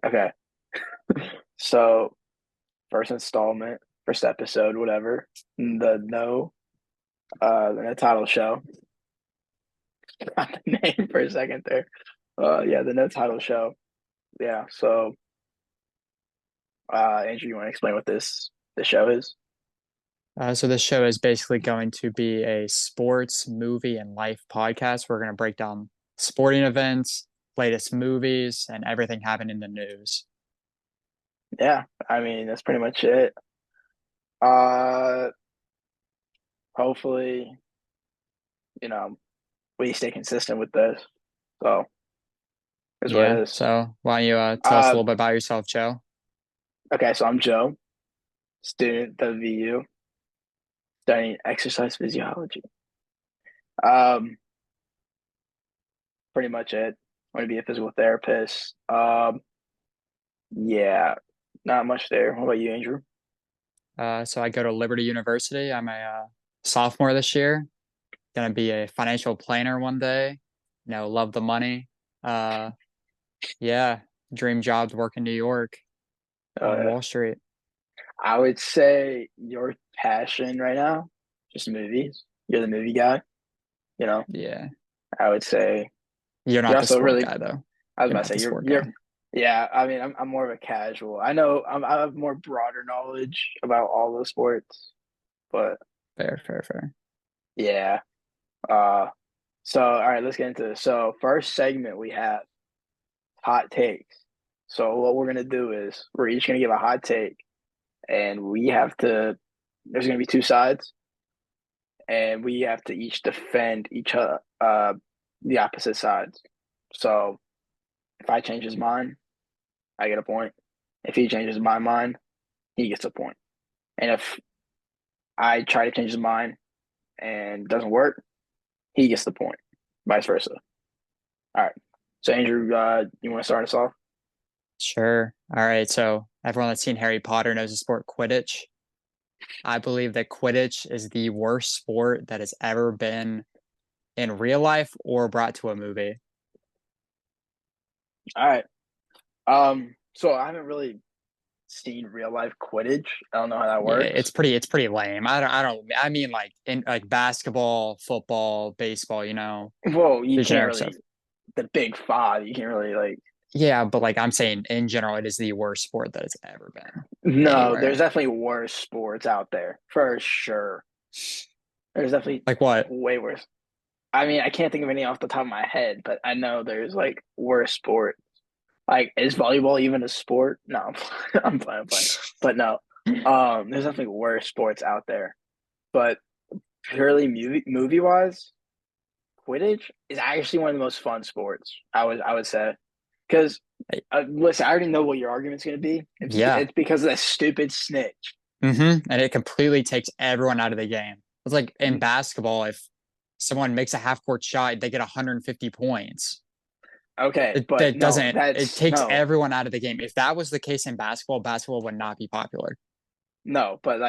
Okay. So first installment, first episode, whatever. The no title show. Got the name for a second there. Yeah, the no title show. Yeah. So, Andrew, you want to explain what this show is? So this show is basically going to be a sports, movie, and life podcast. We're going to break down sporting events, latest movies, and everything happening in the news. Yeah, I mean that's pretty much it. Uh, Hopefully, you know, we stay consistent with this. So, is what Yeah. it is. So why don't you tell us a Uh, little bit about yourself, Joe? okay, so I'm Joe, student of VU, studying exercise physiology. Um, Pretty much it. I want to be a physical therapist. Yeah, not much there. What about you, Andrew? So I go to Liberty University. I'm a sophomore this year. Gonna be a financial planner one day. Love the money. Uh, yeah, dream jobs work in New York on Uh, Wall Street. I would say your passion right now, just movies. You're the movie guy, you know. Yeah, I would say you're you're not the also sport really. guy though. I was You're about to not say the you're sport you're. guy. Yeah, I mean, I'm more of a casual. I know I have more broader knowledge about all the sports, but Fair, fair, fair. yeah. Uh, so all right, let's get into this. So first segment we have hot takes. So what we're gonna do is we're each gonna give a hot take, and we have to. There's gonna be two sides, and we have to each defend each other, the opposite sides. So if I change his mind, I get a point. If he changes my mind, he gets a point. And if I try to change his mind and it doesn't work, he gets the point. Vice versa. All right. So Andrew, you want to start us off? Sure. All right. So everyone that's seen Harry Potter knows the sport Quidditch. I believe that Quidditch is the worst sport that has ever been in real life or brought to a movie. All right. So I haven't really seen real life Quidditch. I don't know how that Yeah, it's works. pretty lame. I mean like in like basketball, football, baseball, Well, you the can't generic stuff. really the big five. You can't really like. Yeah, but like I'm saying in general, it is the worst sport that has ever been No, there's anywhere. definitely worse sports out there for sure. There's definitely Like what? way worse. I mean, I can't think of any off the top of my head, but I know there's like worse sport. Like, is volleyball even a sport? No, I'm playing. But no, there's definitely worse sports out there. But purely movie wise, Quidditch is actually one of the most fun sports. I would say because listen, I already know what your argument's going to be. Yeah. It's because of that stupid snitch. And it completely takes everyone out of the game. It's like in basketball, if someone makes a half court shot, they get 150 points. Okay, It but that no, doesn't it that's takes no, everyone out of the game. If that was the case in basketball, basketball would not be popular. no, but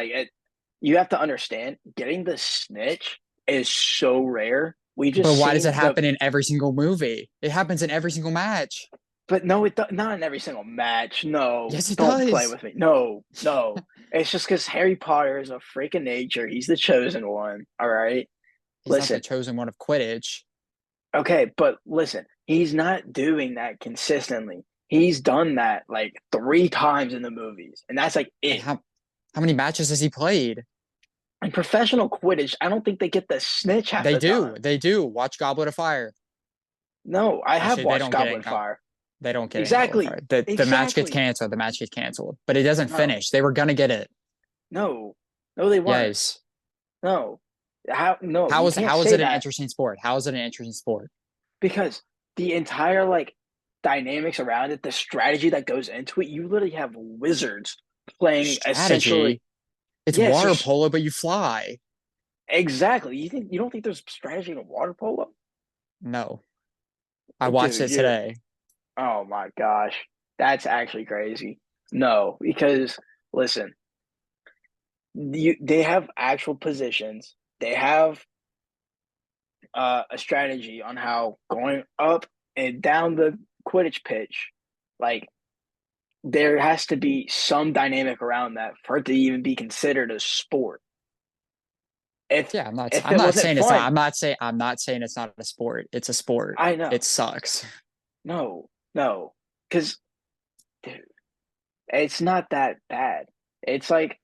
you have to understand, getting the snitch is so rare. We But just why does it seen the, happen in every single movie? It happens in every single match. but no, not in every single match. No, Yes, it don't play does. with me. No, no, it's just because Harry Potter is a freak of nature. He's the chosen one. All right, He's not the listen. chosen one of Quidditch. Okay, but listen, he's not doing that consistently. He's done that like three times in the movies, and that's like And it. how many matches has he played? In professional Quidditch, I don't think they get the snitch half They the do. time. They do. Watch Goblet of Fire. No, I have Actually, they watched don't get it Goblet in of Fire. they don't get it in Goblet of Exactly. Fire. The match gets Exactly. canceled. The match gets canceled. But it doesn't No. finish. They were gonna get it. No. No, they weren't. Yes. No. How no, How you is can't how is say it an that interesting sport? How is it an interesting sport? because the entire like dynamics around it, the strategy that goes into it, you literally have wizards playing essentially. Strategy. It's Yes, water there's polo, but you fly. exactly. You don't think there's strategy in water polo? No. I watched Dude, it you're today. oh my gosh. That's actually crazy. No, because listen, they have actual positions. They have a strategy on how going up and down the Quidditch pitch, like there has to be some dynamic around that for it to even be considered a sport. If Yeah, I'm not. if I'm it not wasn't saying it's not. fun, I'm not saying it's not a sport. It's a sport. I know. It sucks. No, no, because it's not that bad. It's like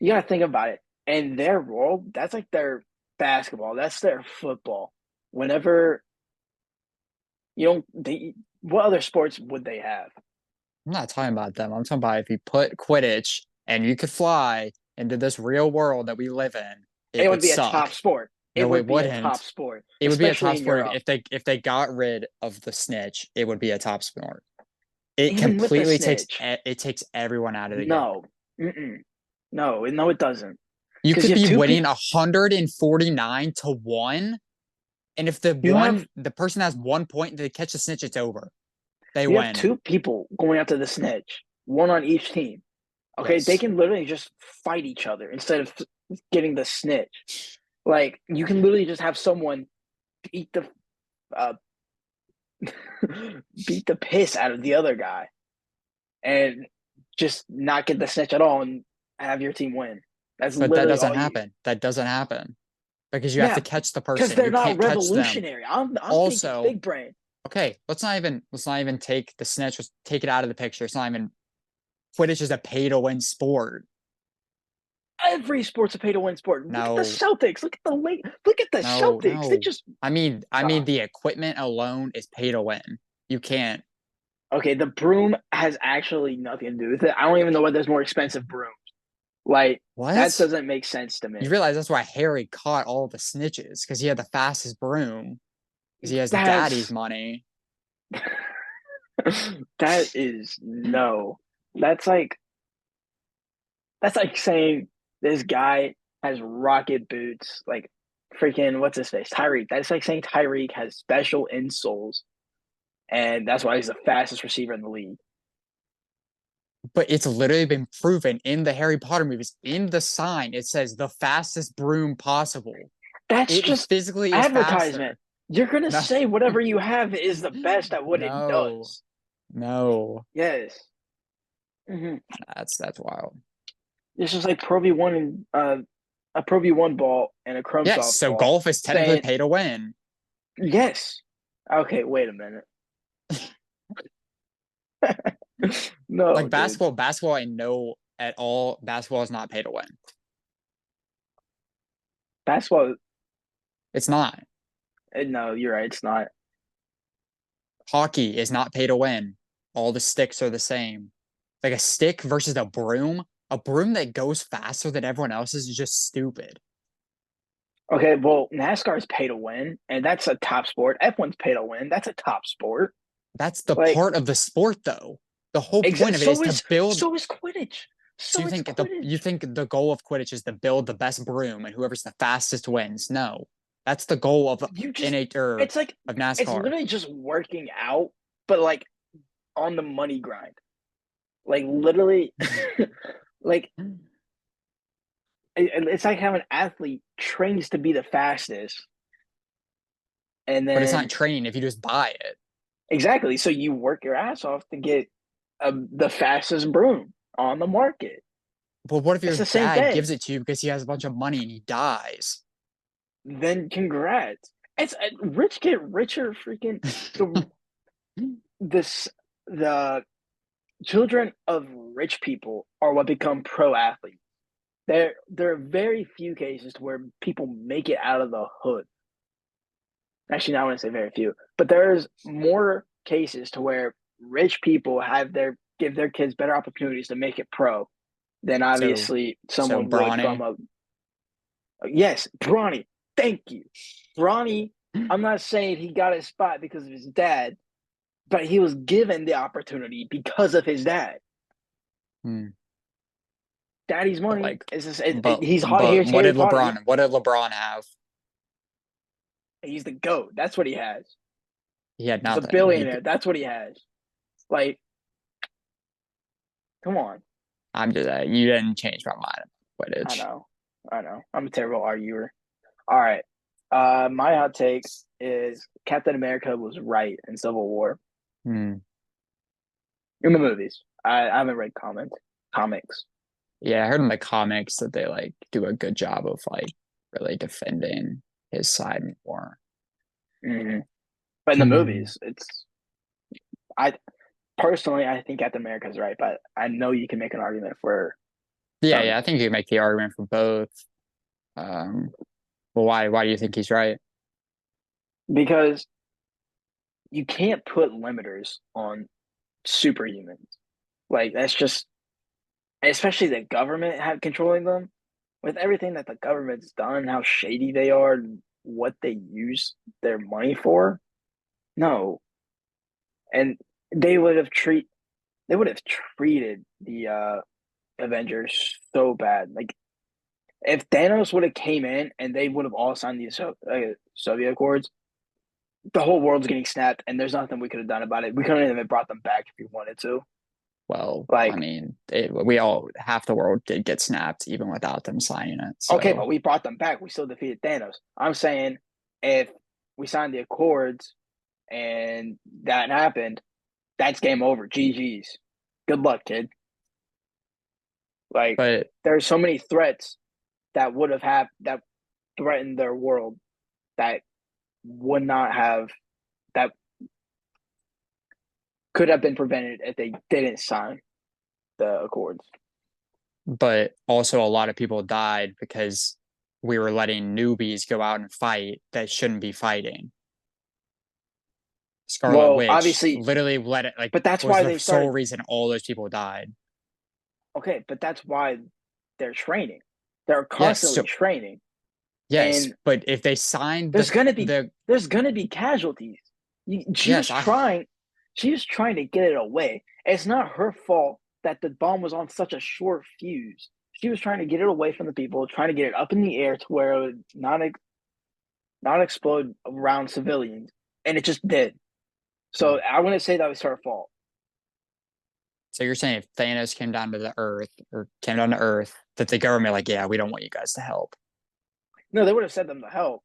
you gotta think about it. In their world, that's like their basketball. That's their football. Whenever you don't, what other sports would they have? I'm not talking about them. I'm talking about if you put Quidditch and you could fly into this real world that we live in, It it would would be a top suck. sport. It No, it would be a top wouldn't. sport, It would be a especially top in sport Europe. if they got rid of the snitch. It would be a top sport. It Even with the completely takes snitch, it takes everyone out of the game. no, mm-mm. No, it doesn't. You Because could you have be two winning people. 149 to 1, and if You have the person has 1 point, they catch the snitch, it's over. They you have win. two people going after the snitch, one on each team. Okay, they Yes. can literally just fight each other instead of getting the snitch. Like you can literally just have someone beat the uh, beat the piss out of the other guy and just not get the snitch at all and have your team win. That's But that literally doesn't all you. happen. That doesn't happen because you have to Yeah, catch the because person. they're You not can't catch them. revolutionary. I'm thinking Also, big brain. okay, let's not even take the snitch, let's take it out of the picture. It's not even Quidditch is a pay to win sport. Every sport's a pay to win sport. Look at the No, Celtics. Look at the late. Look at the Celtics. They no. just I uh, mean the equipment alone is pay to win. You can't. okay. The broom has actually nothing to do with it. I don't even know why there's more expensive brooms. Like that What? doesn't make sense to You me. realize that's why Harry caught all the snitches because he had the fastest broom because he has daddy's That's money. that is no. That's like that's like saying this guy has rocket boots, like freaking what's his face, Tyreek. That's like saying Tyreek has special insoles, and that's why he's the fastest receiver in the league. But it's literally been proven in the Harry Potter movies. In the sign, it says the fastest broom possible. That's It just physically is advertisement. faster. You're gonna No, say whatever you have is the best at what it no, does. no. Yes. Hmm. That's wild. It's just like Pro V1 and a Pro V1 ball and a Chrome Yes, so softball golf is technically saying pay to win. yes. Okay, wait a minute. No, Like dude. basketball, I know at all. Basketball is not pay to win. Basketball. It's not. No, you're right. It's not. Hockey is not pay to win. All the sticks are the same. Like a stick versus a broom that goes faster than everyone else's is just stupid. Okay, well, NASCAR is pay to win, and that's a top sport. F1's pay to win. That's a top sport. That's the Like, part of the sport, though. The whole point of it is to build. so is Quidditch. So So it's you Quidditch. think the goal of Quidditch is to build the best broom and whoever's the fastest wins? No, that's the goal of You just NH or it's like of it's NASCAR. literally just working out, but like on the money grind. Like literally, like it's like how an athlete trains to be the fastest, and But it's not then training if you just buy it. exactly. So you work your ass off to get the fastest broom on the market. But what if It's your the same dad gives thing. it to you because he has a bunch of money and he dies? Then congrats. It's rich get richer. Freaking the this the children of rich people are what become pro athletes. There are very few cases where people make it out of the hood. Actually, not I want to say very few, but there's more cases to where rich people have their give their kids better opportunities to make it pro than So obviously so someone would from Brawny. a yes, Bronny. Thank you, Bronny. I'm not saying he got his spot because of his dad, but he was given the opportunity because of his dad. Hmm. Daddy's But money like, is just, he's hot. Here's what Harry did Potter. LeBron have? He's the goat. That's what he has. He had He's a nothing. billionaire. That's what he has. Like, come on. I'm just you didn't change my mind about I Quidditch. know. I know. I'm a terrible arguer. All right. My hot take is Captain America was right in Civil War. Hmm. in the movies. I haven't read comics. Yeah, I heard in the comics that they like do a good job of like really defending his side more. Hmm. But in the Hmm. movies, I personally I think Captain America's right, but I know you can make an argument for Yeah, Tony yeah, I think you can make the argument for both. Um, well, why do you think he's right? because you can't put limiters on superhumans. Like that's just, especially the government have controlling them with everything that the government's done, how shady they are, and what they use their money for. No, and they would have treat they would have treated the Avengers so bad. Like if Thanos would have came in and they would have all signed the Soviet Accords, the whole world's getting snapped, and there's nothing we could have done about it. We couldn't even brought them back if we wanted to. Well, I Like, mean, we all half the world did get snapped even without them signing it. okay, So, but we brought them back. We still defeated Thanos. I'm saying if we signed the Accords and that happened, that's game over. GG's. Good luck, kid. Like, but there's so many threats that would have that threatened their world that would not have that could have been prevented if they didn't sign the Accords. also a lot of people died because we were letting newbies go out and fight that shouldn't be fighting. Scarlet Well, Witch obviously, literally let it like but that's was why the they sole started. reason all those people died. Okay, but that's why they're training. They're Yes, constantly so training, yes, and but if they signed there's gonna be the there's gonna be casualties. She was yes, I trying, she was trying to get it away. It's not her fault that the bomb was on such a short fuse. She was trying to get it away from the people, trying to get it up in the air to where it would not explode around civilians, and it just did. So I wouldn't say that was her fault. so you're saying if Thanos came down to the Earth or came down to Earth, that the government like, yeah, we don't want you guys to help. No, they would have sent them to help,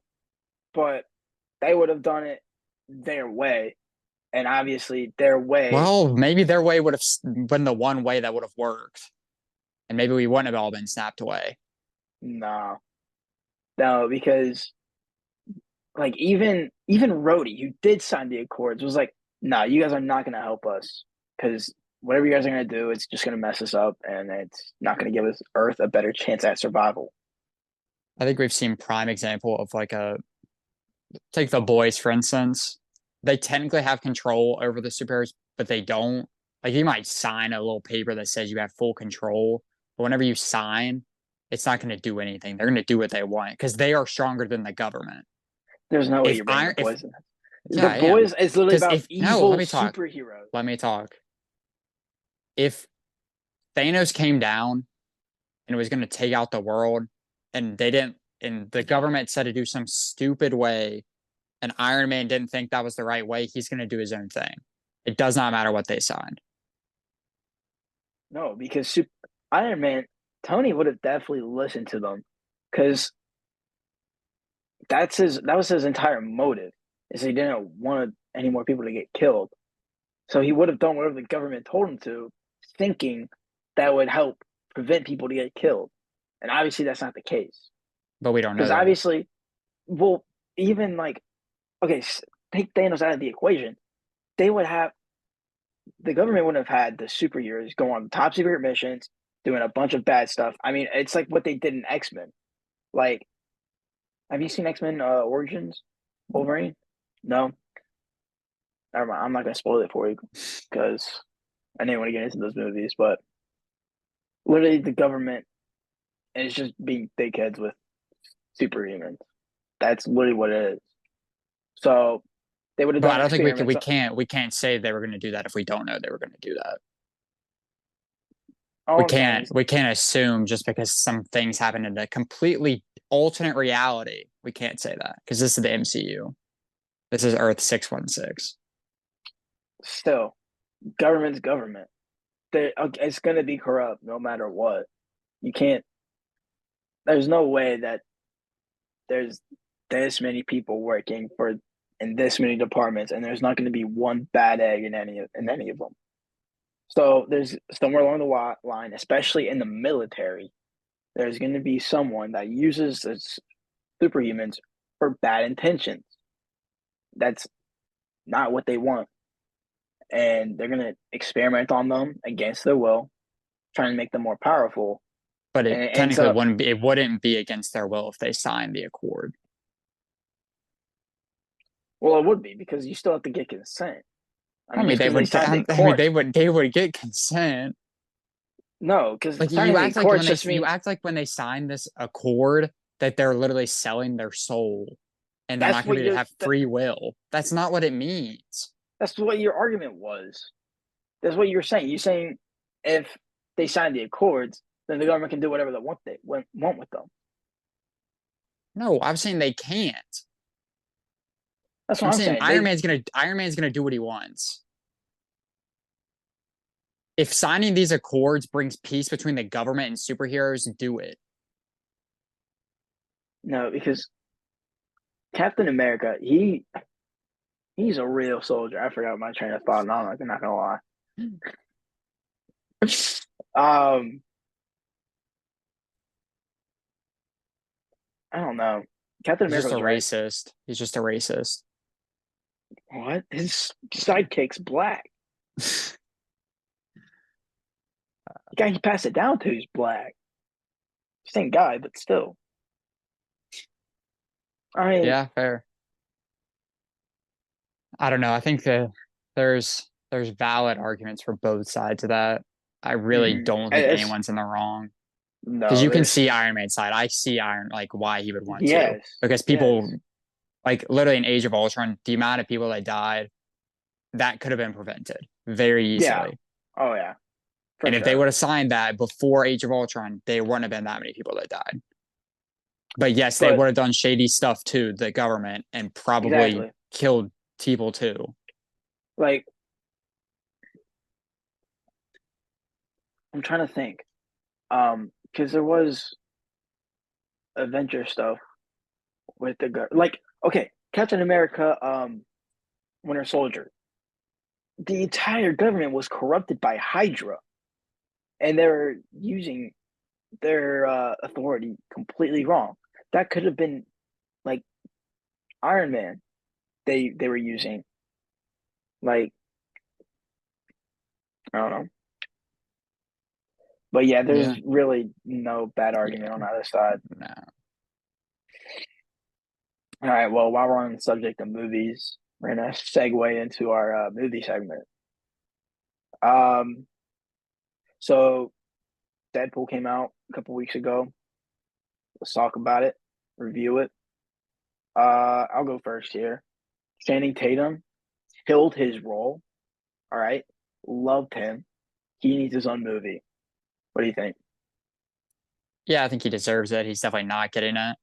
but they would have done it their way, and obviously their way. Well, maybe their way would have been the one way that would have worked, and maybe we wouldn't have all been snapped away. No, no, because like even Rhodey, who did sign the Accords, was like, "No, you guys are not going to help us because whatever you guys are going to do, it's just going to mess us up, and it's not going to give us Earth a better chance at survival." I think we've seen prime example of like a take the boys for instance. They technically have control over the superheroes, but they don't. Like you might sign a little paper that says you have full control, but whenever you sign, it's not going to do anything. They're going to do what they want because they are stronger than the government. There's no way If you're bringing the Iron, if boys in. yeah, The I am. boys is literally Because about if no, evil superheroes. let me talk. If Thanos came down and was going to take out the world, and they didn't, and the government said to do some stupid way, and Iron Man didn't think that was the right way, he's going to do his own thing. It does not matter what they signed. No, because Iron Man, Tony would have definitely listened to them because that was his entire motive is he didn't want any more people to get killed. So he would have done whatever the government told him to, thinking that would help prevent people to get killed. And obviously that's not the case. But we don't know Because that. obviously, well, even like okay, take Thanos out of the equation, they would have the government wouldn't have had the superheroes go on top secret missions, doing a bunch of bad stuff. I mean, it's like what they did in X Men. Like, have you seen X Men Origins Wolverine? No, never mind. I'm not gonna spoil it for you because I didn't want to get into those movies. But literally, the government is just being dickheads with superhumans. That's literally what it is. So they would have But done I don't think we can. experiments. We can't say they were going to do that if we don't know they were going to do that. All I'm saying is, We can't assume just because some things happen in a completely alternate reality. We can't say that because this is the MCU. This is Earth 616. still, government's government. It's gonna be corrupt no matter what. You can't. There's no way that there's this many people working for in this many departments, and there's not going to be one bad egg in any of them. So there's somewhere along the line, especially in the military, there's going to be someone that uses this superhumans for bad intentions. That's not what they want, and they're going to experiment on them against their will, trying to make them more powerful, But and it it ends technically up. wouldn't be against their will if they signed the accord. Well, it would be because you still have to get consent. I I mean, mean, just they because they would. signed the I mean, accord, they would get consent. no, because Like signing you the act like accord when just you means act like when they sign this accord that they're literally selling their soul and they're that's not going what to be you're. have free will. That's not what it means. That's what your argument was. That's what you're saying. You're saying if they sign the accords, then the government can do whatever they want with them. No, I'm saying they can't. That's what I'm I'm saying saying. They Iron Man's gonna do what he wants. If signing these accords brings peace between the government and superheroes, do it. no because Captain America, he's a real soldier. I forgot my train of thought. No, I'm not gonna lie. um, I don't know. Captain He's America just a was right. racist. He's just a racist. What? His sidekick's black. The guy he passed it down to is black. Same guy, but still. I mean, Yeah, fair. I don't know. I think that there's valid arguments for both sides of that. I really don't think it's anyone's in the wrong because no. you can There's see Iron Man's side. I see Iron like why he would want to yes, because yes, people like literally in Age of Ultron, the amount of people that died that could have been prevented very yeah. easily. Oh yeah, for And if they sure. would have signed that before Age of Ultron, there wouldn't have been that many people that died. But yes, they But would have done shady stuff to the government and probably exactly, killed people too. like I'm trying to think. Because there was adventure stuff with like okay, Captain America, Winter Soldier. The entire government was corrupted by Hydra, and they're using their authority completely wrong. That could have been like Iron Man. They were using like I don't know, but yeah, Yeah. there's really no bad argument on Yeah. either side. No. All right, well, while we're on the subject of movies, we're gonna segue into our movie segment. Um, so Deadpool came out a couple weeks ago. Let's talk about it, review it. I'll go first here. Channing Tatum killed his role. All right, loved him. He needs his own movie. What do you think? Yeah, I think he deserves it. He's definitely not getting it.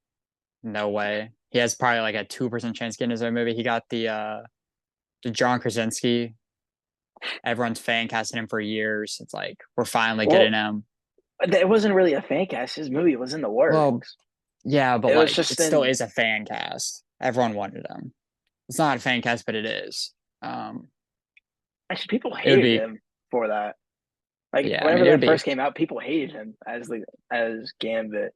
No way. He has probably like a 2% chance getting his own movie. He got the John Krasinski. Everyone's fan casting him for years. It's like we're finally getting Well, him. it wasn't really a fan cast. His movie was in the Well, works. yeah, but It was like it just still in. is a fan cast. Everyone wanted him. It's not a fan cast, but it is. Um, Actually, people it would hated be him for that. Like yeah. I whenever mean, it would that be first came out, people hated him as Gambit.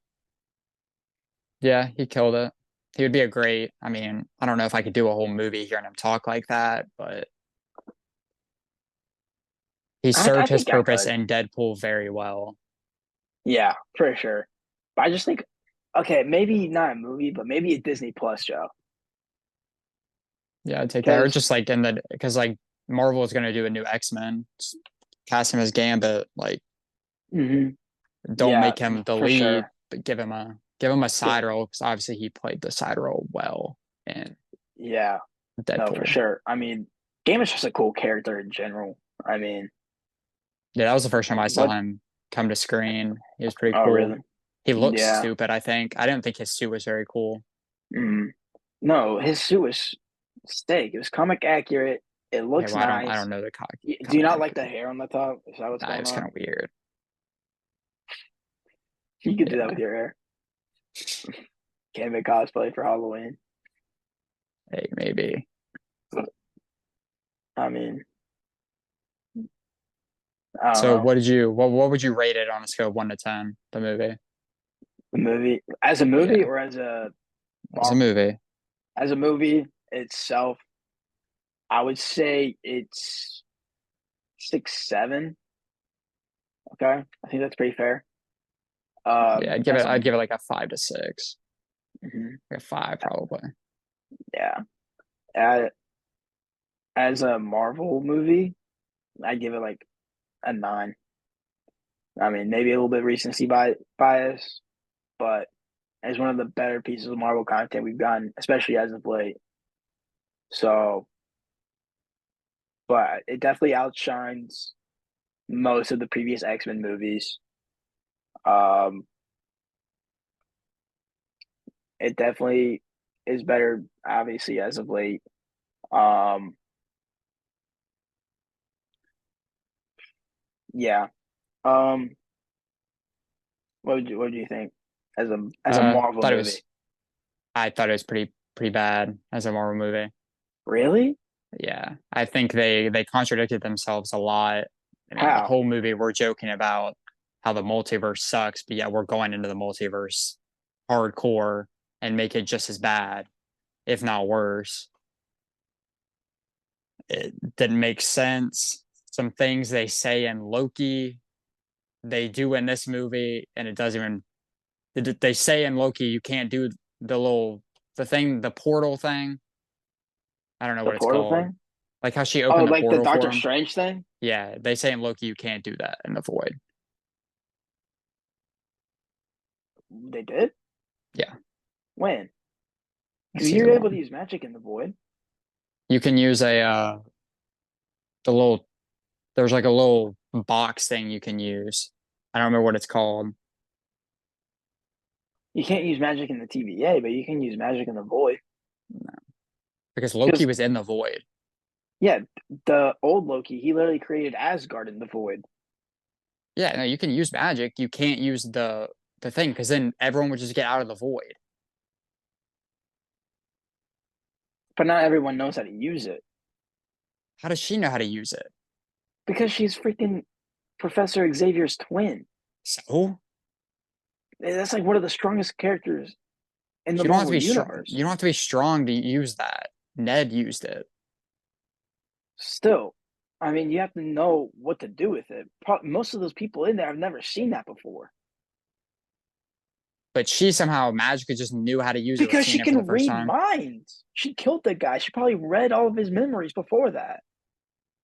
yeah. He killed it. He would be a great. I mean, I don't know if I could do a whole movie hearing him talk like that, but he I served his think I purpose could. in Deadpool very well. Yeah, for sure. But I just think, okay, maybe not a movie, but maybe a Disney Plus show. Yeah, I'd take that. Or Because just like in the because like Marvel is gonna do a new X-Men. Cast him as Gambit. Like, mhm, don't yeah, make him the for lead, sure. but give him a Yeah, side role because obviously he played the side role well in yeah, no, for Deadpool. sure. I mean, Game is just a cool character in general. I mean, Yeah, that was the first time I saw what? him come to screen. He was pretty Oh, cool. really? He looked Yeah. stupid, I think. I didn't think his suit was very cool. Mm. No, his suit was steak. It was comic accurate. It Yeah, looks well, I don't nice. know the Do you comic not like the accurate. hair on the top? Is that what's Nah, it going was kind on? of weird. You could do that Yeah, with your hair. Can't make cosplay for Halloween. hey, maybe. I mean, I don't So know. what would you rate it on a scale of 1 to 10, the movie? A movie Yeah, or as a as a Marvel movie? movie. As a movie itself, I would say it's 6, 7. Okay, I think that's pretty fair. Yeah, As a I'd give it like a 5 to 6. mhm, Like a 5 probably. yeah, as, as a Marvel movie, I give it like a 9. I mean, maybe a little bit recency bias, but as one of the better pieces of Marvel content we've gotten, especially as of late. So, but it definitely outshines most of the previous X-Men movies. Um, it definitely is better, obviously, as of late. Um, yeah. Um, what do you think as a Marvel Thought it movie? was I thought it was pretty bad as a Marvel movie. Really? Yeah, I think they contradicted themselves a lot. I mean, the How? whole movie we're joking about how the multiverse sucks, but yeah, we're going into the multiverse hardcore and make it just as bad, if not worse. It didn't make sense. Some things they say in Loki, they do in this movie, and it doesn't even. They say in Loki you can't do the thing, the portal thing. I don't know The what it's portal called. thing? Like how she Oh, opened the like the portal for Doctor him. Strange thing? Yeah, they say in Loki you can't do that in the void. They did? Yeah. When? In Because season you're able to one. use magic in the void. You can use the little there's like a little box thing you can use. I don't remember what it's called. You can't use magic in the TVA, but you can use magic in the void. Because Loki Because was in the void. yeah, the old Loki, he literally created Asgard in the void. Yeah, no, you can use magic. You can't use the thing because then everyone would just get out of the void. But not everyone knows how to use it. How does she know how to use it? Because she's freaking Professor Xavier's twin. So That's like one of the strongest characters in the you don't have to Marvel be strong. universe. You don't have to be strong to use that. Ned used it, Still, I mean, you have to know what to do with it. Most of those people in there have never seen that before but she somehow magically just knew how to use it with because seeing she it for the can first read time. minds. She killed the guy. She probably read all of his memories before that.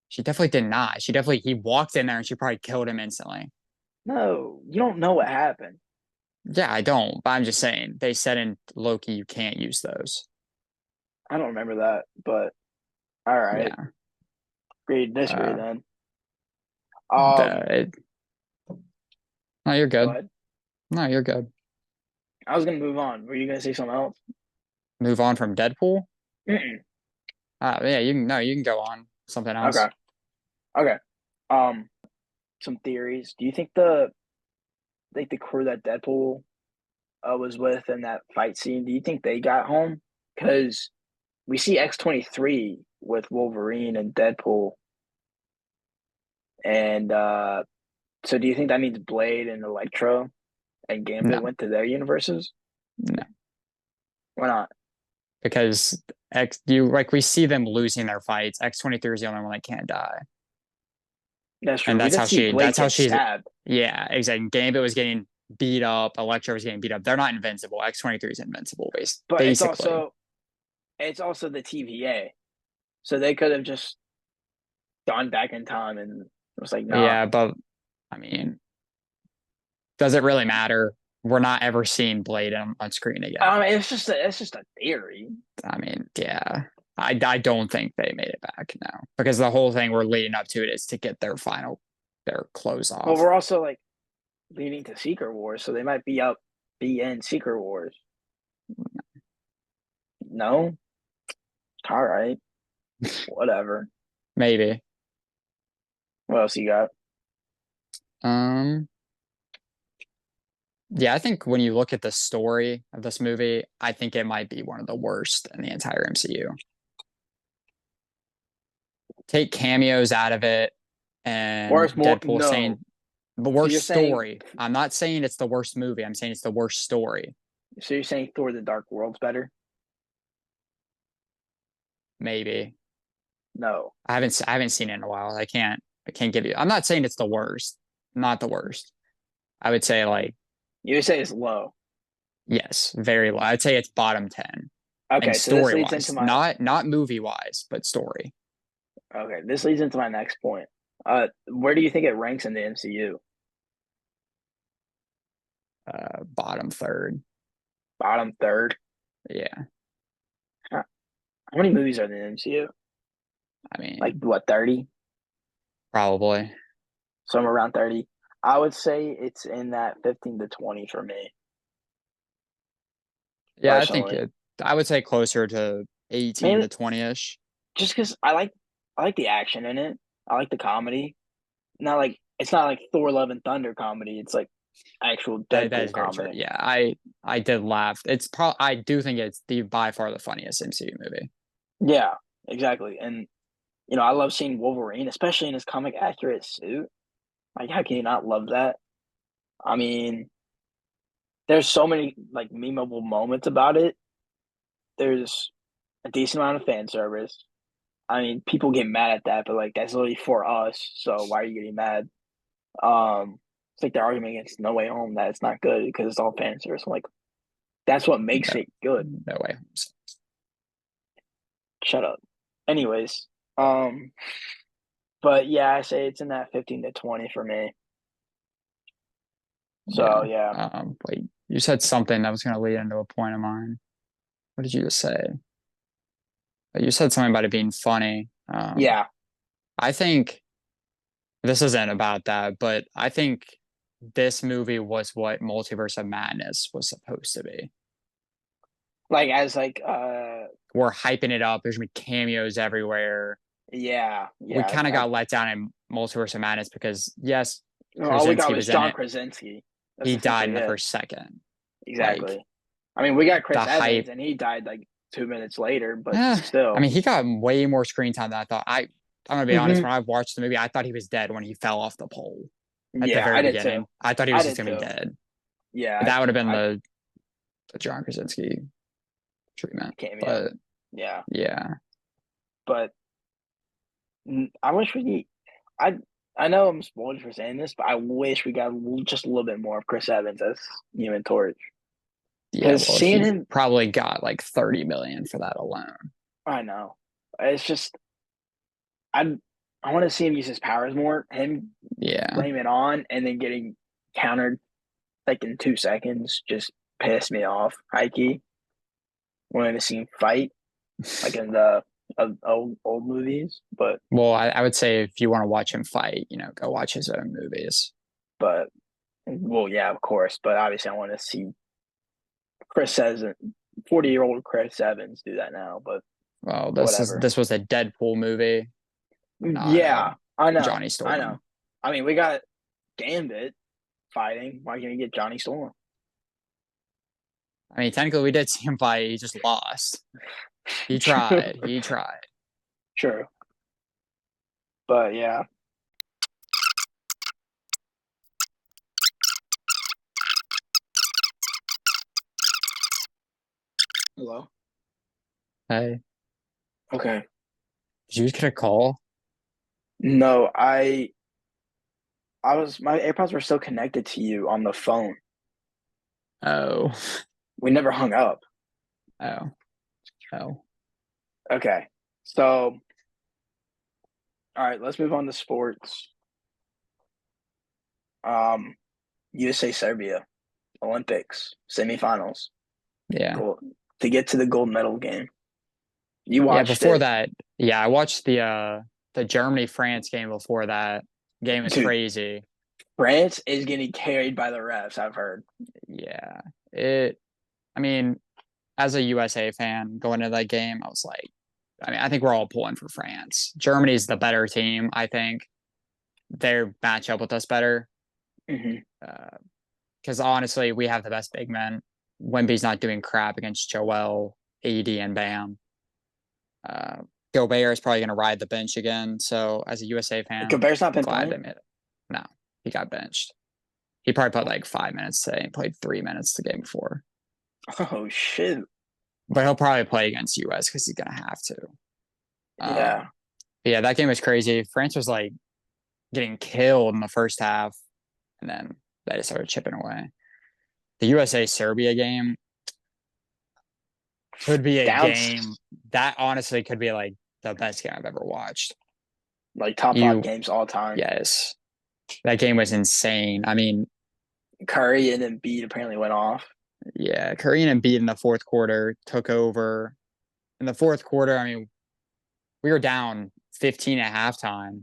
She definitely did not. He walked in there and she probably killed him instantly. No, you don't know what happened. Yeah, I don't, but I'm just saying they said in Loki you can't use those. I don't remember that, but all right. Yeah. Agree to disagree Uh, then. the it, no, you're Go good. ahead. No, you're good. I was gonna move on. Were you gonna say something else? Move on from Deadpool. Mm-mm. Yeah, you can no, you can go on something Okay. else. Okay. Some theories. Do you think the crew that Deadpool was with in that fight scene? Do you think they got home? Because we see X-23 with Wolverine and Deadpool, and so do you think that means Blade and Electro and No, Gambit went to their universes? no, Why not? because X you like we see them losing their fights. X-23 is the only one that can't die, That's and true. We did see Blade that's how get she's. stabbed, Yeah, exactly. Gambit was getting beat up. Electro was getting beat up. They're not invincible. X-23 is invincible, but basically. it's also the TVA, so they could have just gone back in time and it was like, nah. Yeah, but I mean, does it really matter? We're not ever seeing Blade on screen again. I mean, it's just a theory. I mean, yeah. I don't think they made it back now because the whole thing we're leading up to it is to get their clothes But off. we're also like leading to Secret Wars, so they might be in Secret Wars. No, all right, whatever. Maybe. What else you got? Um, yeah, I think when you look at the story of this movie, I think it might be one of the worst in the entire MCU. Take cameos out of it and Worst more Deadpool saying no. the So worst story. I'm not saying it's the worst movie. I'm saying it's the worst story. you're saying Thor: The Dark World's better? Maybe No. I haven't seen it in a while. I can't give you. I'm not saying it's the worst. Not the worst. I would say like You say it's low. yes, very low. I'd say it's bottom 10. And Okay, so this story leads into wise, my not movie wise, but story. okay, this leads into my next point. Where do you think it ranks in the MCU? Bottom third. Bottom third? Yeah. How, how many movies are in the MCU? I Like mean, what, 30? probably. Somewhere around 30. I would say it's in that 15 to 20 for me, Yeah, I think personally. I would say closer to 18 Mainly to 20-ish. just because I like the action in it. I like the comedy. Not like it's not like Thor: Love and Thunder comedy. It's like actual That is Deadpool very true. comedy. Yeah, I did laugh. It's probably I do think it's the by far the funniest MCU movie. Yeah, exactly. And I love seeing Wolverine, especially in his comic accurate suit. Like, how can you not love that? I mean, there's so many like memeable moments about it. There's a decent amount of fan service. I mean, people get mad at that, but like that's literally for us. So why are you getting mad? It's like the argument against No Way Home that it's not good because it's all fan service. I'm like, that's what makes No, it good. no way. Shut up. Anyways, um, but yeah, I say it's in that 15 to 20 for me. So Yeah. yeah, Wait, you said something that was going to lead into a point of mine. What did you just say? You said something about it being funny. yeah. I think this isn't about that, but I think this movie was what Multiverse of Madness was supposed to be. Like as like We're hyping it up. There's gonna be cameos everywhere. yeah, We yeah. kind of got let down in Multiverse of Madness because yes, All we got Krasinski was was in John it. Krasinski. That's He died in essentially the it. first second. Like Exactly. I mean, we got the Chris Evans, hype. and he died like 2 minutes later, but I still. mean, he got way more screen time than I thought. I'm gonna be honest. Hmm. When I watched the movie, I thought he was dead when he fell off the pole at the Yeah, very I did too. beginning. I thought he I was just did gonna be too. dead. Yeah, That would have been I the John Krasinski treatment. cameo. But Yeah, yeah, but I wish we. I I know I'm spoiled for saying this, but I wish we got just a little bit more of Chris Evans as Human Torch. yeah. Because Well, seeing he him, probably got like 30 million for that alone. I know it's just I I want to see him use his powers more. Him Yeah. blame it on and then getting countered like in 2 seconds just pissed me off. Heike wanted to see him fight like in the old movies, Well, I would say if you want to watch him fight, go watch his own movies. but well, yeah, of course. But obviously, I want to see Chris Evans, 40-year-old Chris Evans, do that now. But Well, whatever. this was a Deadpool movie, not a Yeah, I know, Johnny I know. Storm. I mean, we got Gambit fighting. Why can't we get Johnny Storm? I mean, technically we did see him fight. He just lost. He True, tried. He tried. true. But yeah. Hello. Hey, Okay. did you just get a call? No, I was my AirPods were still connected to you on the phone. Oh, We never hung up. oh, oh. Okay. So, all right, let's move on to sports. Um, USA Serbia Olympics semifinals. Yeah. Gold to get to the gold medal game. You Yeah, watched before it, that, yeah, I watched the Germany France game before that. Game was dude. crazy. France is getting carried by the refs. I've heard. Yeah. I mean, as a USA fan going into that game, I was like, I mean, I think we're all pulling for France. Germany's the better team, I think. Their match up with us better. Hmm. Because honestly, we have the best big men. Wemby's not doing crap against Joel, AD, and Bam. Uh, Gobert is probably going to ride the bench again. So as a USA fan, Gobert's not been glad they playing. made it. No, he got benched. He probably played like 5 minutes today and played 3 minutes the game before. Oh shit! But he'll probably play against US because he's going to have to. Yeah, Yeah, that game was crazy. France was like getting killed in the first half, and then they just started chipping away. The USA Serbia game could be a down game that honestly could be like the best game I've ever watched. like top five You, games all time. yes, that game was insane. I mean, Curry and then Embiid apparently went off. yeah, Curry and Embiid in the fourth quarter took over. In the fourth quarter, I mean, we were down 15 at halftime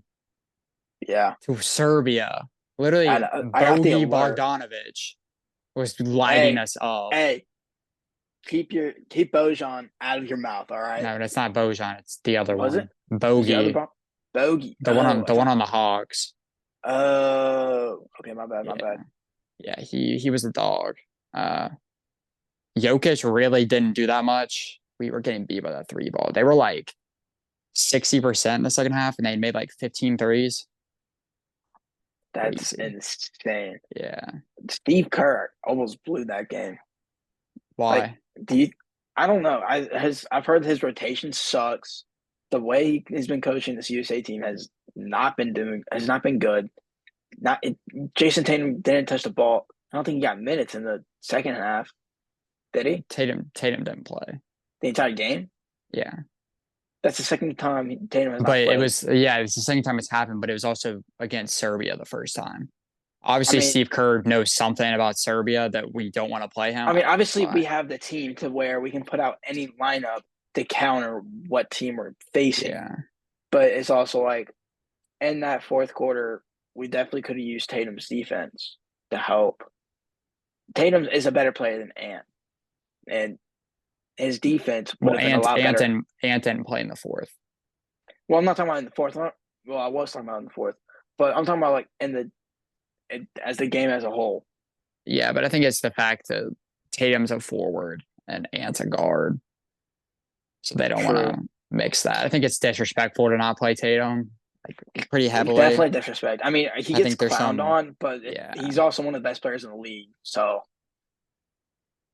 Yeah, to Serbia. Literally, and I got the Bogey alert. Bogdanovic was lighting Hey, us up. hey, keep Bojan out of your mouth. All right. No, that's not Bojan. It's the other Was it? one. Was the other Bogey, Bogey? the one on the Hawks. Oh, okay, my bad, my Yeah, bad. yeah. He was a dog. Uh, Jokic really didn't do that much. We were getting beat by that three ball. They were like 60% in the second half, and they made like 15 threes. That's Crazy. insane. Yeah. Steve Kerr almost blew that game. Like, Why? do you? I don't know. I've heard his rotation sucks. The way he's been coaching this USA team has not been good. Not it, Jason Tatum didn't touch the ball. I don't think he got minutes in the second half. Did he? Tatum didn't play. The entire game? Yeah. That's the second time Tatum has But not it played. was the second time it's happened, but it was also against Serbia the first time. I Obviously, mean, Steve Kerr knows something about Serbia that we don't want to play him. I mean, obviously But we have the team to where we can put out any lineup to counter what team we're facing. yeah, But it's also like in that fourth quarter, we definitely could have used Tatum's defense to help. Tatum is a better player than Ant, and his defense would well, have been a lot better. Ant didn't play in the fourth. Well, I'm not talking about in the fourth. Well, I was talking about in the fourth, but I'm talking about like as the game as a whole. Yeah, but I think it's the fact that Tatum's a forward and Ant's a guard, so they don't want True. to mix that. I think it's disrespectful to not play Tatum like pretty heavily. Definitely disrespect. I mean, he I gets think there's clowned some, on, but yeah, he's also one of the best players in the league. So,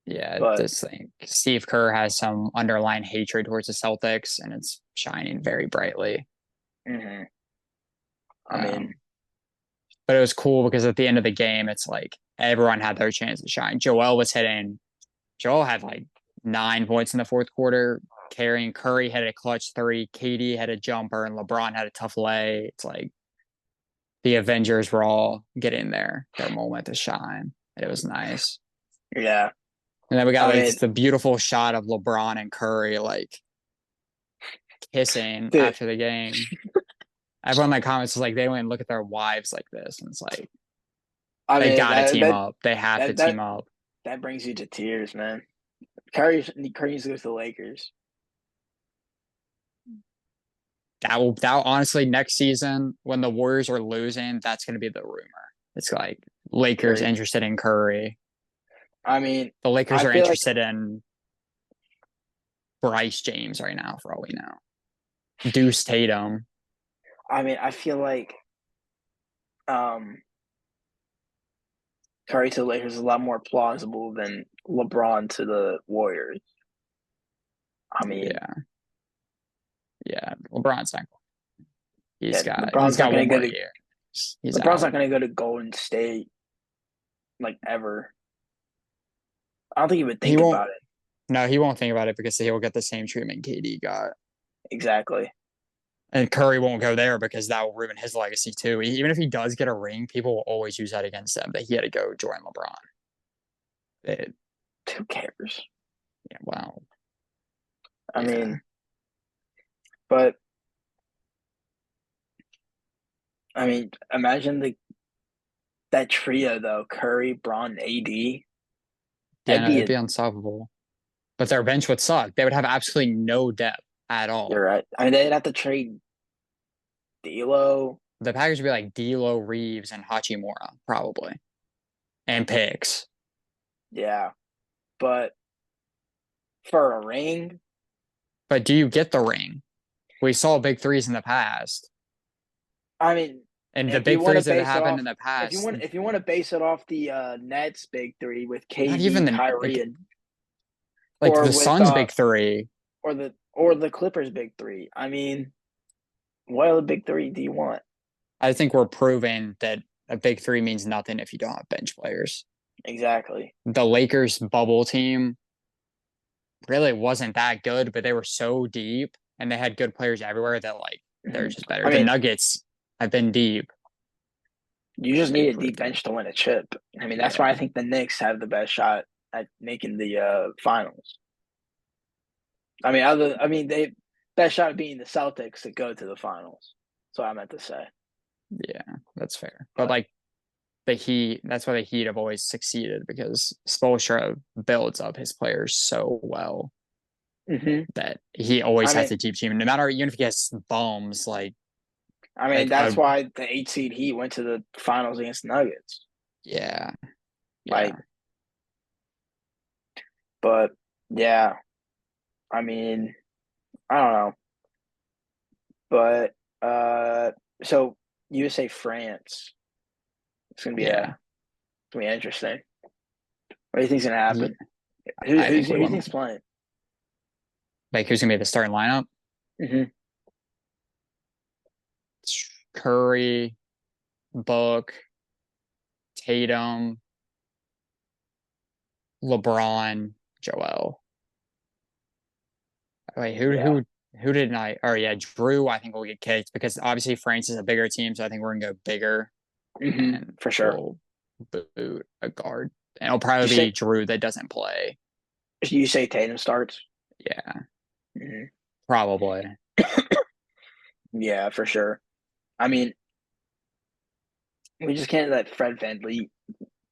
yeah. but This thing, Steve Kerr has some underlying hatred towards the Celtics, and it's shining very brightly. mhm. I mean, Um, but it was cool because at the end of the game, it's like everyone had their chance to shine. Joel had like 9 points in the fourth quarter, carrying Curry had a clutch three, KD had a jumper, and LeBron had a tough lay. It's like the Avengers were all getting their moment to shine. It was nice. yeah. And then we got I like mean, the beautiful shot of LeBron and Curry like kissing dude. after the game. Everyone in the comments was like, they don't even look at their wives like this. And it's like, I they mean got to team up. They have to that team that up. that brings you to tears, man. Curry needs to go to the Lakers. That honestly, next season when the Warriors are losing, that's going to be the rumor. It's like Lakers Curry. interested in Curry. I mean, The Lakers I are feel like interested in Bryce James right now, for all we know. Deuce Tatum. I feel like um Curry to the Lakers is a lot more plausible than LeBron to the Warriors. I mean, Yeah, yeah. LeBron's not. yeah, He's LeBron's not got gonna one go more to year. He's LeBron's not out. gonna go to Golden State like ever. I don't think he would He think won't. about it. No, he won't think about it because he'll get the same treatment KD got. Exactly. And Curry won't go there because that will ruin his legacy too. Even if he does get a ring, people will always use that against him that he had to go join LeBron. It, Who cares? yeah, well, I yeah. mean, but imagine that trio though: Curry, Braun, AD. Yeah, That'd no, be they'd a. be unstoppable. But their bench would suck. They would have absolutely no depth at You're all. right. I mean, they'd have to trade D'Lo. The package would be like D'Lo, Reeves, and Hachimura, probably. And picks. Yeah, but for a ring, But do you get the ring? We saw big threes in the past, I mean, and the if you big want to threes that base it happened in off, the past, if you want to base it off the Nets big three with not even KD, the Kyrie, like and like or the with Suns' big three. or the Clippers big three. I mean, what other big three do you want? I think we're proving that a big three means nothing if you don't have bench players. Exactly. The Lakers bubble team really wasn't that good, but they were so deep and they had good players everywhere that like they're Mhm. just better. I The mean, Nuggets have been deep you just and they need a proved deep it. bench to win a chip. I mean, that's why I Yeah. think the Knicks have the best shot at making the finals. I mean, they best shot at being the Celtics to go to the finals. That's what I meant to say. Yeah, that's fair. But But like the Heat, that's why the Heat have always succeeded because Spoelstra builds up his players so well hmm that he always I has mean, a deep team. No matter even if he has bums, like that's why the 8 seed Heat went to the finals against the Nuggets. yeah, yeah. Like, but yeah, I mean, I don't know. But so USA France, it's gonna be Yeah. interesting. What do you think's gonna Yeah. happen? I think Who we do you won. think's playing? Like who's gonna be the starting lineup? hmm Curry, Book, Tatum, LeBron, Joel. Wait, Yeah. who didn't I? Oh yeah, Drew. I think will get kicked because obviously France is a bigger team, so I think we're gonna go bigger and For sure. we'll boot a guard, and it'll probably You be say Drew that doesn't play. Tatum starts? Yeah, hmm probably. Yeah, for sure. I mean, we just can't let Fred VanVleet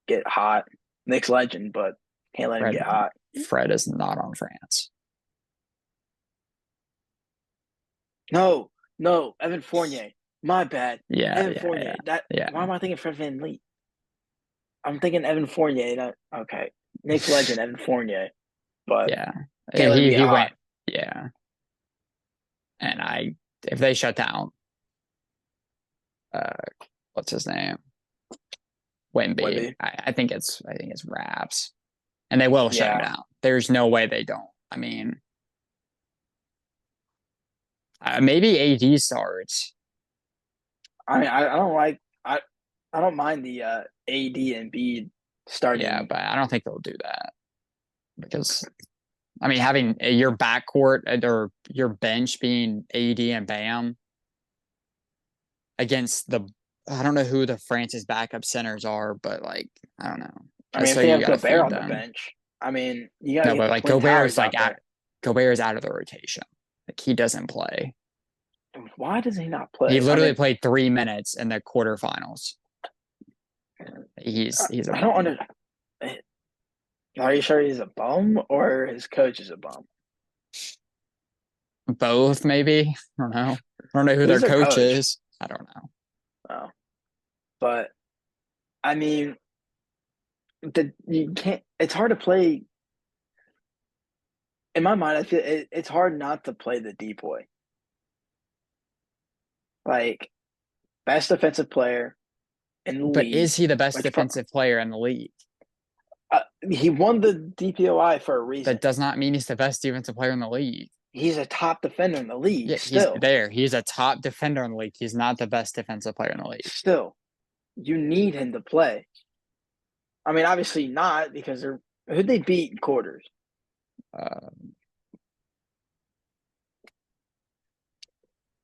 get hot. Knicks legend, but can't let him Fred get hot. Fred is not on France. No, no, Evan Fournier. My bad. Yeah, Evan yeah, yeah, Fournier. That yeah. why am I thinking Fred VanVleet? I'm thinking Evan Fournier. Okay. Knicks legend, Evan Fournier. But Yeah. can't let him get He hot. went. Yeah. And I if they shut down uh what's his name? Wemby, Wemby. I think it's wraps. And they will shut him Yeah. down. There's no way they don't. I mean, maybe AD starts. I mean, I don't mind the AD and B Yeah, starting. but I don't think they'll do that because I mean having your backcourt or your bench being AD and Bam against the I don't know who the France's backup centers are, but like I don't know. I mean, So if they you have got to Gobert feed on the them. bench, I mean, you got to No, get but the like Twin Gobert is Towers like out out. there. Gobert is out of the rotation. Like he doesn't play. Why does he not He play? I literally mean, played 3 minutes in the quarterfinals. He's a I don't bum. under. Are you sure he's a bum or his coach is a bum? Both maybe. I don't know. I don't know who Who's their their coach coach? is. I don't know. Oh, but I mean, you can't. It's hard to play. In my mind, I feel it's hard not to play the deep boy. Like best defensive player in the But league, is he the best which defensive player in the league? he won the DPOI for a reason. That does not mean he's the best defensive player in the league. He's a top defender in the league. Yeah, he's Still, there. He's a top defender in the league. He's not the best defensive player in the league. still, you need him to play. I mean, obviously not because they're who'd they beat in quarters? Uh,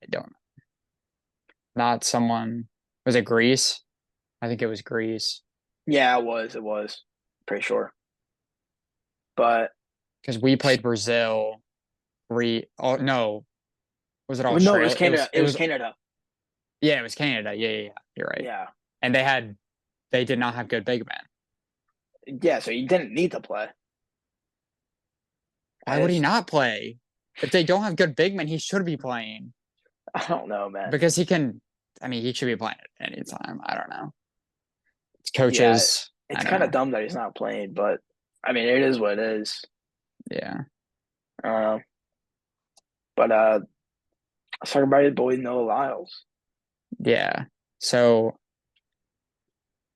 I don't know. Not someone. Was it Greece? I think it was Greece Yeah, it was. It was pretty sure. But because we played Brazil. Oh no, was it no, it was Australia? Canada. It It was was Canada. yeah, it was Canada. Yeah, yeah, yeah. You're right. Yeah, And they did not have good big men. yeah. So he didn't need to play. Why would he As not play? If they don't have good big men, he should be playing I don't know, man. because he can. I mean, he should be playing at any time. I don't know. It's Yeah, coaches. I it's don't kind of know. dumb that he's not playing, but I mean, it is what it is. Yeah. Uh, but Let's talk about his boy Noah Lyles. Yeah. So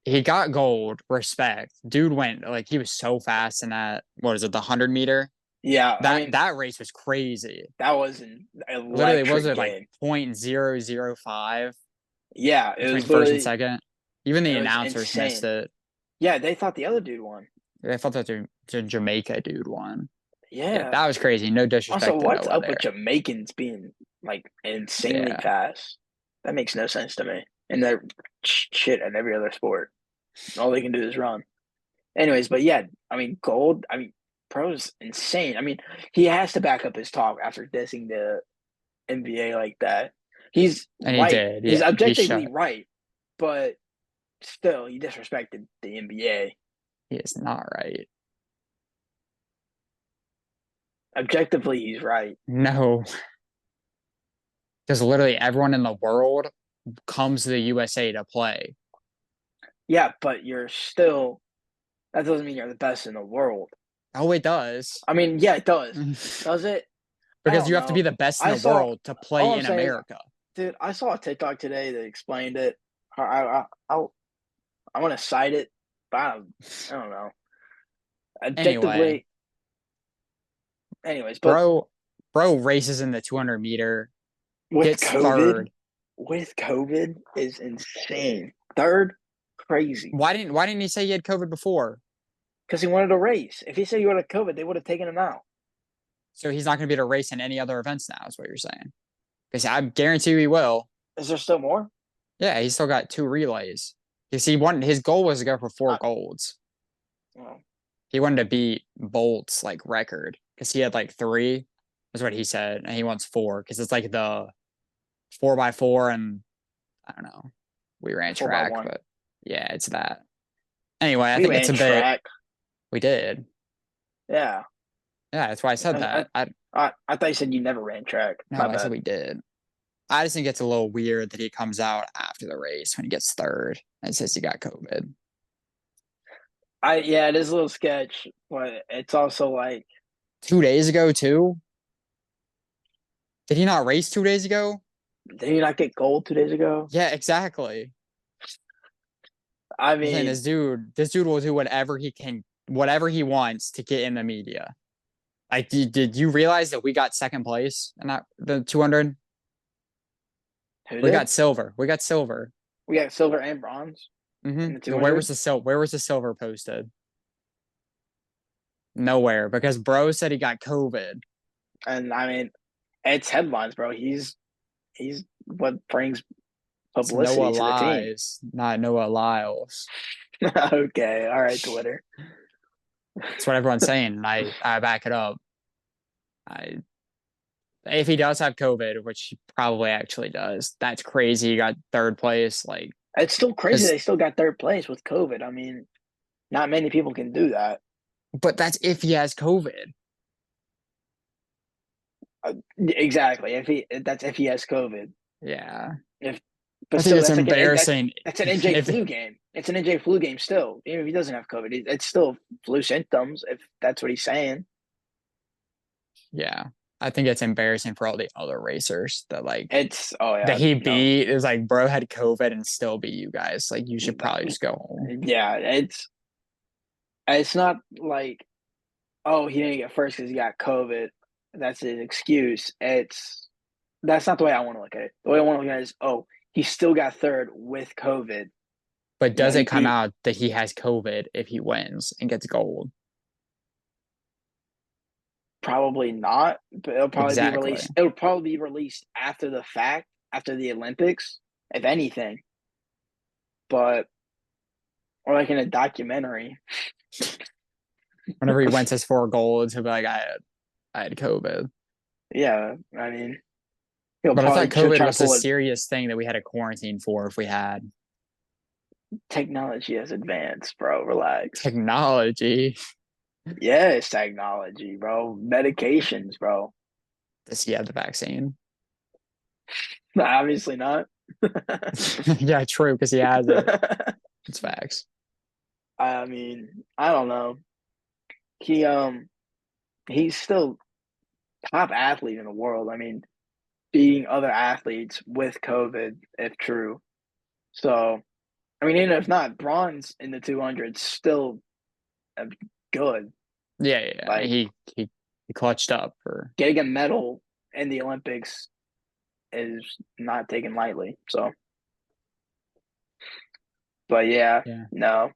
he got gold, respect. Dude went like he was so fast in that, what is it, the 100 meter? Yeah, I That mean that race was crazy. that was an Literally, was electric it like game. 0.005 Yeah, it between was first and literally second? Even the it was announcers missed insane. it. Yeah, they thought the other dude won. I thought that the Jamaica dude won. Yeah, Yeah. that was crazy. No Also, disrespect to what's Noah up with there. Jamaicans being like insanely Yeah. fast? That makes no sense to me. And they're shit at every other sport. All they can do is run. Anyways, but yeah, I mean, gold. I mean, pro's insane. I mean, he has to back up his talk after dissing the NBA like that. He's And he right. did. He's Yeah. He objectively shut. right, but still, he disrespected the NBA. He is not right. Objectively, he's right. No. Because literally everyone in the world comes to the USA to play. Yeah, but you're still. That doesn't mean you're the best in the world. Oh, it does. I mean, yeah, it does. Does it? I Because don't you have to be know. the best in I the saw. world to All play I'm in saying is, America. dude, I saw a TikTok today that explained it. I want to cite it, but I don't know. Anyway, Objectively, anyways, but bro, bro races in the 200 meter, with gets COVID, third. with COVID is insane. Third, crazy. Why didn't he say he had COVID before? Because he wanted a race. If he said he would have COVID, they would have taken him out. So he's not going to be able to race in any other events now, is what you're saying. Because I guarantee you he will. Is there still more? Yeah, he's still got two relays. Because he wanted his goal was to go for four Uh, golds. oh, He wanted to beat Bolt's like record because he had like three. That's what he said, and he wants four because it's like the 4x4, and I don't know. We ran four by track, one. but yeah, it's that. Anyway, I We think it's ran a bit. track. We did. Yeah. Yeah, that's why I said I, that. I I thought you said you never ran track. No, My I said bad. we did. I just think it's a little weird that he comes out after the race when he gets third and says he got COVID. Yeah, it is a little sketch, but it's also like 2 days ago, too. Did he not race 2 days ago? did he not get gold 2 days ago? Yeah, exactly. I I'm saying mean, this dude will do whatever he can, whatever he wants to get in the media. Like, did you realize that we got second place in that the 200? who We did? got silver. We got silver. We got silver and bronze in the Where 200. was the silver posted? Nowhere, because bro said he got COVID. And I mean, it's headlines, bro. He's what brings It's Noah publicity to the team. Lies, not Noah Lyles. Okay, all right, Twitter. That's what everyone's saying, and I back it up. I If he does have COVID, which he probably actually does, that's crazy. He got third place, like It's still crazy because, they still got third place with COVID. I mean, not many people can do that. but that's if he has COVID. Exactly. If he has COVID. Yeah, If but I think still, it's embarrassing. that's an NJ If flu game. It's an NJ flu game still. Even if he doesn't have COVID, it's still flu symptoms. If that's what he's saying. Yeah, I think it's embarrassing for all the other racers that like It's oh that yeah he no beat. Is like bro had COVID and still beat you guys. Like you should probably just go home. yeah it's not like oh he didn't get first because he got COVID. That's his excuse. That's not the way I want to look at it. The way I want to look at it is oh he still got third with COVID. But You know does he it come beat out that he has COVID if he wins and gets gold? probably not, but it'll probably be Exactly. released. It'll probably be released after the fact, after the Olympics, if anything. But or like in a documentary. Whenever he wins his four golds, he'll be like, I had COVID. Yeah, I mean, he'll But I thought probably COVID try to was a pull it. serious thing that we had to quarantine for if we had Technology has advanced, bro. Relax. technology. Yes, technology, bro. Medications, bro. Does he have the vaccine? Obviously not. Yeah, true, because he has it. It's facts. I mean, I don't know. He he's still top athlete in the world. I mean, beating other athletes with COVID, if true. So, I mean, even if not, bronze in the 200 still good. Yeah, yeah. I mean, Like he clutched up for. getting a medal in the Olympics is not taken lightly. So, but yeah, Yeah. no.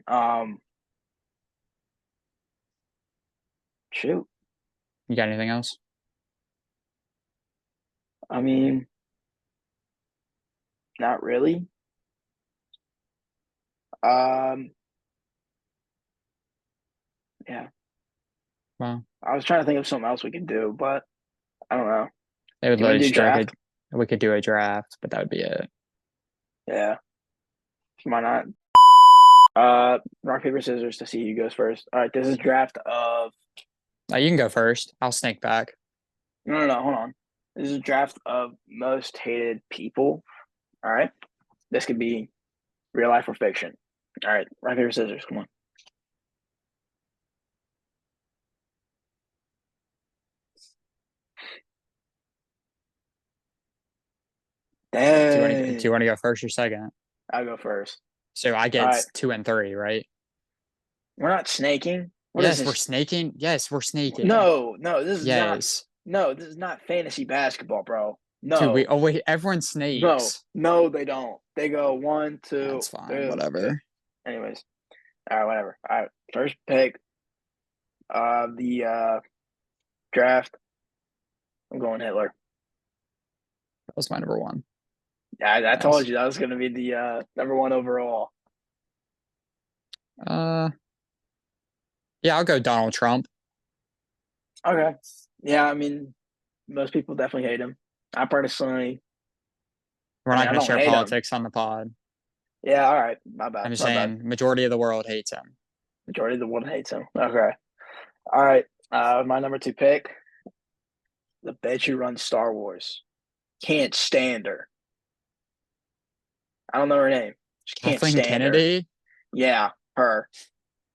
Um, shoot. You got anything else? I mean, not really. Um, yeah. Well, I was trying to think of something else we could do, but I don't know. they would You want literally to do just do like a draft? we could do a draft, but that would be it. Yeah. Why not? Rock, paper, scissors to see who goes first. All right, this is draft of. You can go first. I'll snake back. No, hold on. This is a draft of most hated people. All right. This could be real life or fiction. All right, rock, paper, scissors. Come on. Do you Dang. want to go first or second? I'll go first. So I All get right. 2 and 3, right? We're not snaking. What is Yes, we're this? snaking. Yes, we're snaking. No, this is not. Yes. No, this is not fantasy basketball, bro. Dude, No, wait, everyone snakes. no, they don't. They go one, two, That's fine. three. Whatever. Anyways, all right, whatever. All right, first pick of the draft. I'm going Hitler. That was my number one. Yeah, I told Nice. you that was going to be the number one overall. Uh, yeah, I'll go Donald Trump. Okay. Yeah, I mean, most people definitely hate him. I personally, We're I not mean, I going to don't share hate him. politics on the pod. Yeah, all right. My I'm bad. just My bad. saying, majority of the world hates him. Majority of the world hates him. Okay. All right. My number two pick, the bitch who runs Star Wars. Can't stand her. I don't know her name. Just can't Kathleen stand her. Kennedy. Yeah, her.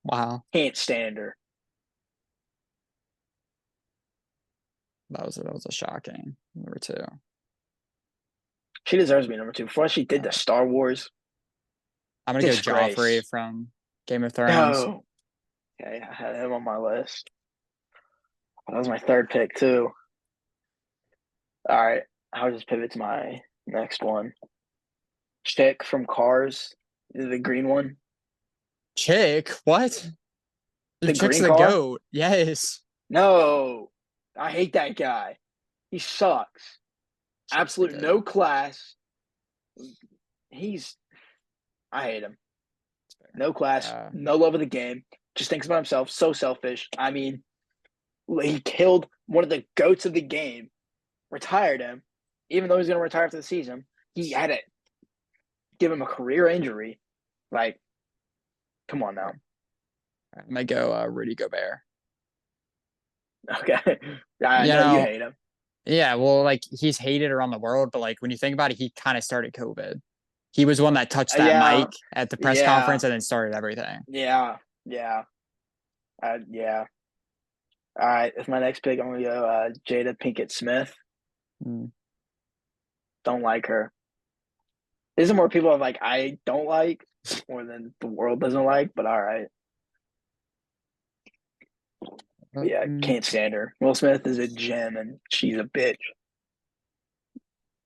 Wow, Can't stand her. that was a shocking number two. She deserves to be number two. Before she did the Star Wars, I'm gonna go disgrace. Joffrey from Game of Thrones. No. Okay, I had him on my list. That was my third pick too. All right, I'll just pivot to my next one. Chick from Cars, the green one, Chick, what? The the chick's green the car. goat. Yes. No, I hate that guy. He sucks. Chick's the Absolute goat. no class. He's. I hate him. No class, no love of the game. Just thinks about himself. So selfish. I mean, he killed one of the goats of the game, retired him, even though he's going to retire after the season. He had to give him a career injury. Like, come on now. I'm gonna go Rudy Gobert. Okay. I You know you know, hate him. yeah, well, like he's hated around the world, but like when you think about it, he kind of started COVID. He was one that touched that Yeah. mic at the press Yeah. conference and then started everything. Yeah. Yeah. Yeah. All right. That's my next pick. I'm going to go Jada Pinkett Smith. Mm. Don't like her. These are more people I'm like, I don't like more than the world doesn't like, but all right. Yeah, can't stand her. Will Smith is a gem and she's a bitch.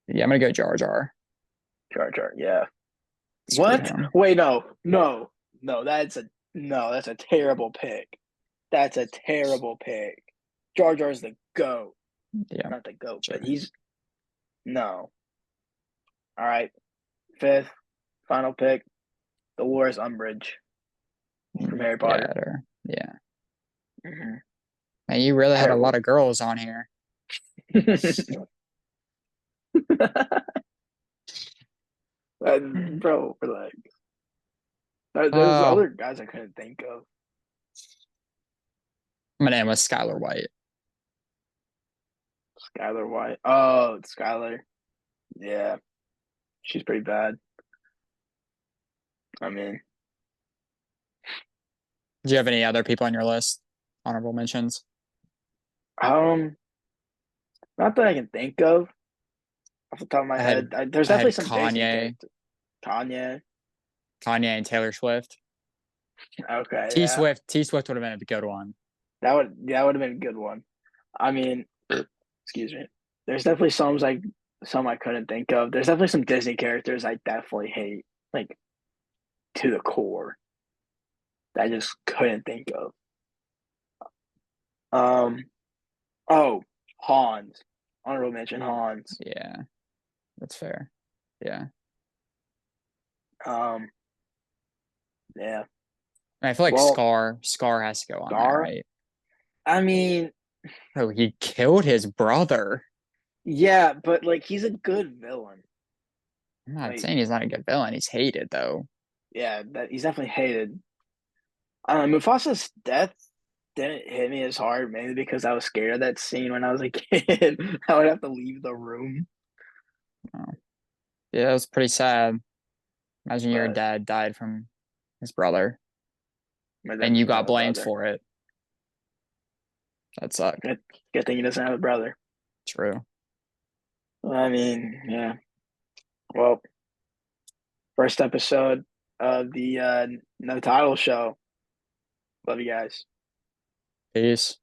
Yeah, I'm gonna go Jar Jar. Jar Jar, yeah. Screw What? him. Wait, no. That's a terrible pick. That's a terrible pick. Jar Jar's the GOAT. Yeah, Not the GOAT, sure. but he's no. All right. Fifth, final pick, Dolores Umbridge from Harry Potter. Yeah. Mm-hmm. Man, you really had a lot Terrible. of girls on here. Bro, relax. There's Oh, other guys I couldn't think of. my name was Skylar White. Skylar White. Oh, Skylar. Yeah, she's pretty bad. I mean, Do you have any other people on your list? Honorable mentions? um, Not that I can think of off the top of my I had head. There's I definitely had some Disney Kanye, characters. Kanye. Kanye and Taylor Swift. Okay, T yeah. Swift, T Swift would have been a good one. That would have been a good one. I mean, excuse me. There's definitely some I couldn't think of. There's definitely some Disney characters I definitely hate, like to the core. That I just couldn't think of. Um. Oh, Hans. Honorable mention Hans. Yeah, that's fair. Yeah. Um. Yeah. I feel like Well, Scar has to go on there, Scar. right? I mean, Oh, he killed his brother. yeah, but like he's a good villain. I'm not Like, saying he's not a good villain. He's hated though. yeah, that he's definitely hated. Mufasa's death didn't hit me as hard, mainly because I was scared of that scene when I was a kid. I would have to leave the room, Oh. Yeah, it was pretty sad. Imagine your but dad died from his brother my dad and you doesn't got have a blamed brother. for it. That sucked. Good thing he doesn't have a brother. True. I mean, yeah. Well, first episode of the No Title Show. Love you guys. Peace.